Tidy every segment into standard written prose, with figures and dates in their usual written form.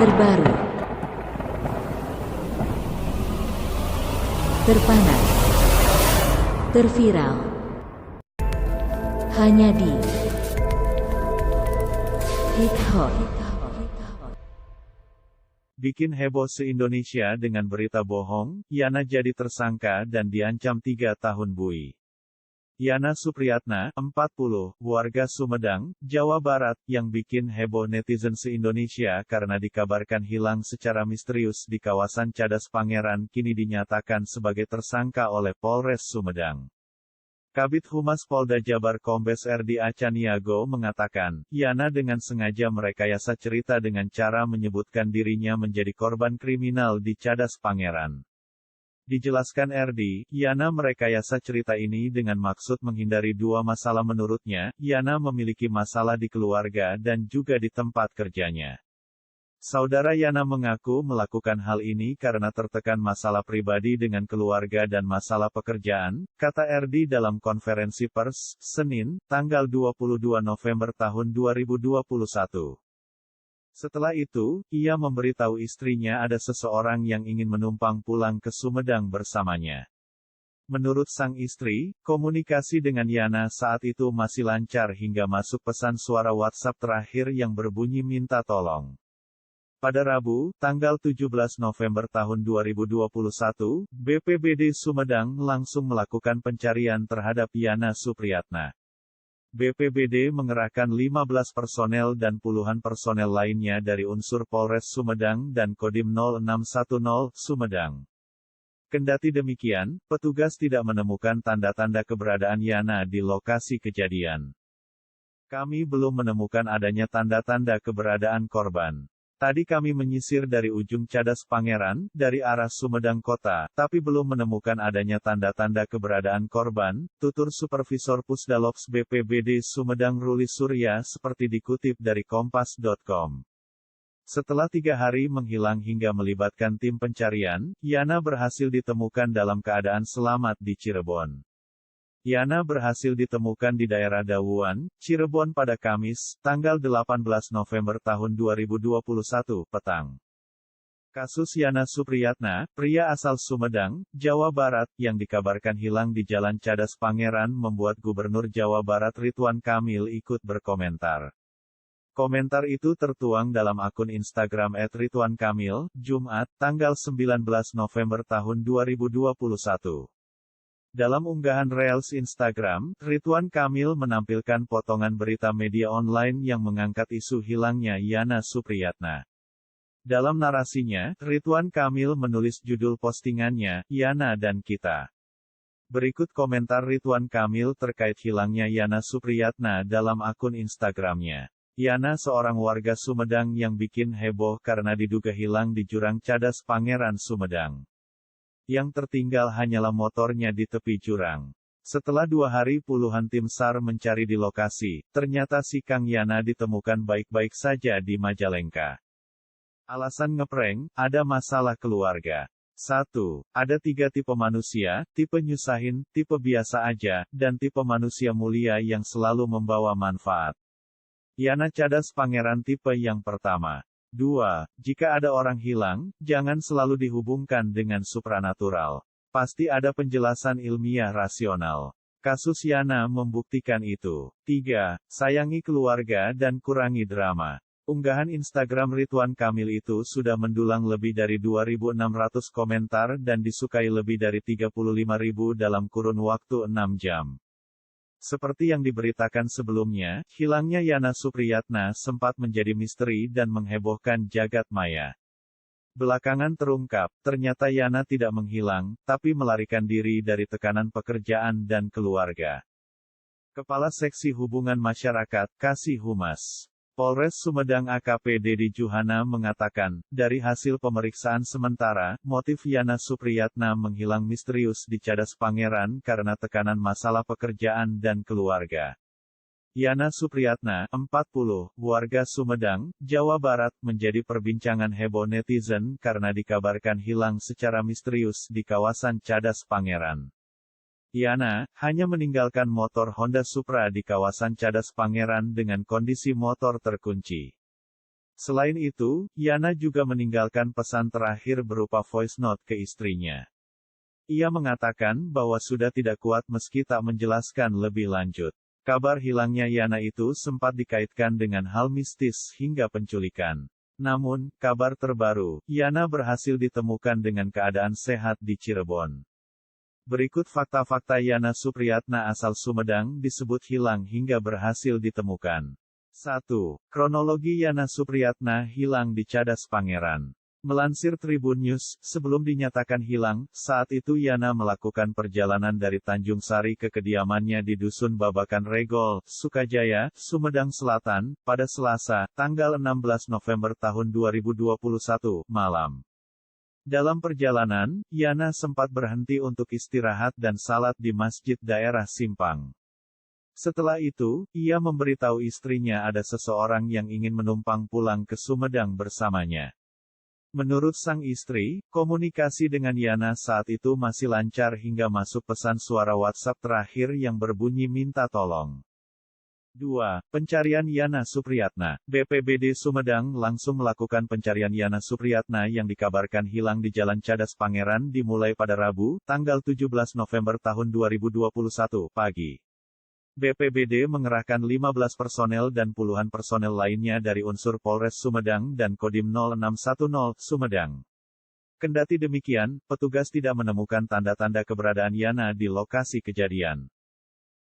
terbaru, terpanas, terviral, hanya di Hit Hot. Bikin heboh se-Indonesia dengan berita bohong, Yana jadi tersangka dan diancam 3 tahun bui. Yana Supriyatna, 40, warga Sumedang, Jawa Barat, yang bikin heboh netizen se-Indonesia karena dikabarkan hilang secara misterius di kawasan Cadas Pangeran kini dinyatakan sebagai tersangka oleh Polres Sumedang. Kabid Humas Polda Jabar Kombes RD Acaniago mengatakan, Yana dengan sengaja merekayasa cerita dengan cara menyebutkan dirinya menjadi korban kriminal di Cadas Pangeran. Dijelaskan RD, Yana merekayasa cerita ini dengan maksud menghindari 2 masalah menurutnya. Yana memiliki masalah di keluarga dan juga di tempat kerjanya. Saudara Yana mengaku melakukan hal ini karena tertekan masalah pribadi dengan keluarga dan masalah pekerjaan, kata RD dalam konferensi pers, Senin, tanggal 22 November tahun 2021. Setelah itu, ia memberitahu istrinya ada seseorang yang ingin menumpang pulang ke Sumedang bersamanya. Menurut sang istri, komunikasi dengan Yana saat itu masih lancar hingga masuk pesan suara WhatsApp terakhir yang berbunyi minta tolong. Pada Rabu, tanggal 17 November tahun 2021, BPBD Sumedang langsung melakukan pencarian terhadap Yana Supriyatna. BPBD mengerahkan 15 personel dan puluhan personel lainnya dari unsur Polres Sumedang dan Kodim 0610 Sumedang. Kendati demikian, petugas tidak menemukan tanda-tanda keberadaan Yana di lokasi kejadian. Kami belum menemukan adanya tanda-tanda keberadaan korban. Tadi kami menyisir dari ujung Cadas Pangeran, dari arah Sumedang Kota, tapi belum menemukan adanya tanda-tanda keberadaan korban, tutur Supervisor Pusdalops BPBD Sumedang Ruli Surya seperti dikutip dari Kompas.com. Setelah 3 hari menghilang hingga melibatkan tim pencarian, Yana berhasil ditemukan dalam keadaan selamat di Cirebon. Yana berhasil ditemukan di daerah Dawuan, Cirebon pada Kamis, tanggal 18 November tahun 2021, petang. Kasus Yana Supriyatna, pria asal Sumedang, Jawa Barat, yang dikabarkan hilang di Jalan Cadas Pangeran membuat Gubernur Jawa Barat Ridwan Kamil ikut berkomentar. Komentar itu tertuang dalam akun Instagram @ridwankamil, Jumat, tanggal 19 November tahun 2021. Dalam unggahan Reels Instagram, Ridwan Kamil menampilkan potongan berita media online yang mengangkat isu hilangnya Yana Supriyatna. Dalam narasinya, Ridwan Kamil menulis judul postingannya, Yana dan Kita. Berikut komentar Ridwan Kamil terkait hilangnya Yana Supriyatna dalam akun Instagramnya. Yana seorang warga Sumedang yang bikin heboh karena diduga hilang di jurang Cadas Pangeran Sumedang. Yang tertinggal hanyalah motornya di tepi jurang. Setelah 2 hari puluhan tim SAR mencari di lokasi, ternyata si Kang Yana ditemukan baik-baik saja di Majalengka. Alasan ngeprank, ada masalah keluarga. 1. Ada 3 tipe manusia, tipe nyusahin, tipe biasa aja, dan tipe manusia mulia yang selalu membawa manfaat. Yana Cadas Pangeran tipe yang pertama. 2. Jika ada orang hilang, jangan selalu dihubungkan dengan supranatural. Pasti ada penjelasan ilmiah rasional. Kasus Yana membuktikan itu. 3. Sayangi keluarga dan kurangi drama. Unggahan Instagram Ridwan Kamil itu sudah mendulang lebih dari 2.600 komentar dan disukai lebih dari 35.000 dalam kurun waktu 6 jam. Seperti yang diberitakan sebelumnya, hilangnya Yana Supriyatna sempat menjadi misteri dan menghebohkan jagat maya. Belakangan terungkap, ternyata Yana tidak menghilang, tapi melarikan diri dari tekanan pekerjaan dan keluarga. Kepala Seksi Hubungan Masyarakat, Kasih Humas Polres Sumedang AKP Dedi Juhana mengatakan, dari hasil pemeriksaan sementara, motif Yana Supriyatna menghilang misterius di Cadas Pangeran karena tekanan masalah pekerjaan dan keluarga. Yana Supriyatna, 40, warga Sumedang, Jawa Barat, menjadi perbincangan heboh netizen karena dikabarkan hilang secara misterius di kawasan Cadas Pangeran. Yana hanya meninggalkan motor Honda Supra di kawasan Cadas Pangeran dengan kondisi motor terkunci. Selain itu, Yana juga meninggalkan pesan terakhir berupa voice note ke istrinya. Ia mengatakan bahwa sudah tidak kuat meski tak menjelaskan lebih lanjut. Kabar hilangnya Yana itu sempat dikaitkan dengan hal mistis hingga penculikan. Namun, kabar terbaru, Yana berhasil ditemukan dengan keadaan sehat di Cirebon. Berikut fakta-fakta Yana Supriyatna asal Sumedang disebut hilang hingga berhasil ditemukan. 1. Kronologi Yana Supriyatna hilang di Cadas Pangeran. Melansir Tribun News, sebelum dinyatakan hilang, saat itu Yana melakukan perjalanan dari Tanjung Sari ke kediamannya di Dusun Babakan Regol, Sukajaya, Sumedang Selatan, pada Selasa, tanggal 16 November tahun 2021, malam. Dalam perjalanan, Yana sempat berhenti untuk istirahat dan salat di masjid daerah Simpang. Setelah itu, ia memberitahu istrinya ada seseorang yang ingin menumpang pulang ke Sumedang bersamanya. Menurut sang istri, komunikasi dengan Yana saat itu masih lancar hingga masuk pesan suara WhatsApp terakhir yang berbunyi minta tolong. 2. Pencarian Yana Supriyatna. BPBD Sumedang langsung melakukan pencarian Yana Supriyatna yang dikabarkan hilang di Jalan Cadas Pangeran dimulai pada Rabu, tanggal 17 November tahun 2021, pagi. BPBD mengerahkan 15 personel dan puluhan personel lainnya dari unsur Polres Sumedang dan Kodim 0610, Sumedang. Kendati demikian, petugas tidak menemukan tanda-tanda keberadaan Yana di lokasi kejadian.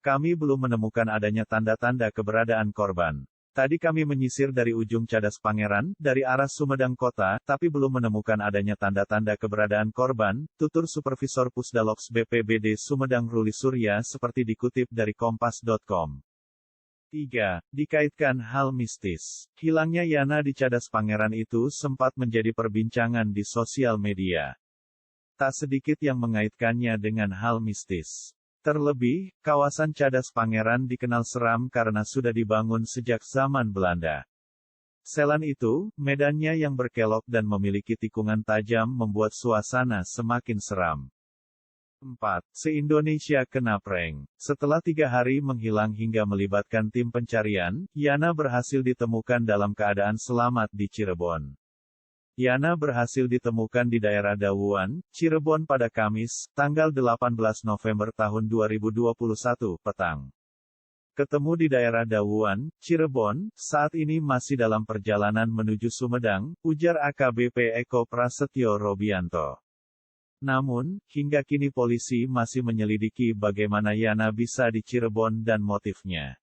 Kami belum menemukan adanya tanda-tanda keberadaan korban. Tadi kami menyisir dari ujung Cadas Pangeran, dari arah Sumedang Kota, tapi belum menemukan adanya tanda-tanda keberadaan korban, tutur Supervisor Pusdalops BPBD Sumedang Ruli Surya seperti dikutip dari Kompas.com. 3. Dikaitkan hal mistis. Hilangnya Yana di Cadas Pangeran itu sempat menjadi perbincangan di sosial media. Tak sedikit yang mengaitkannya dengan hal mistis. Terlebih, kawasan Cadas Pangeran dikenal seram karena sudah dibangun sejak zaman Belanda. Selain itu, medannya yang berkelok dan memiliki tikungan tajam membuat suasana semakin seram. 4. Se-Indonesia kena prank. Setelah 3 hari menghilang hingga melibatkan tim pencarian, Yana berhasil ditemukan dalam keadaan selamat di Cirebon. Yana berhasil ditemukan di daerah Dawuan, Cirebon pada Kamis, tanggal 18 November tahun 2021, petang. Ketemu di daerah Dawuan, Cirebon, saat ini masih dalam perjalanan menuju Sumedang, ujar AKBP Eko Prasetyo Robianto. Namun, hingga kini polisi masih menyelidiki bagaimana Yana bisa di Cirebon dan motifnya.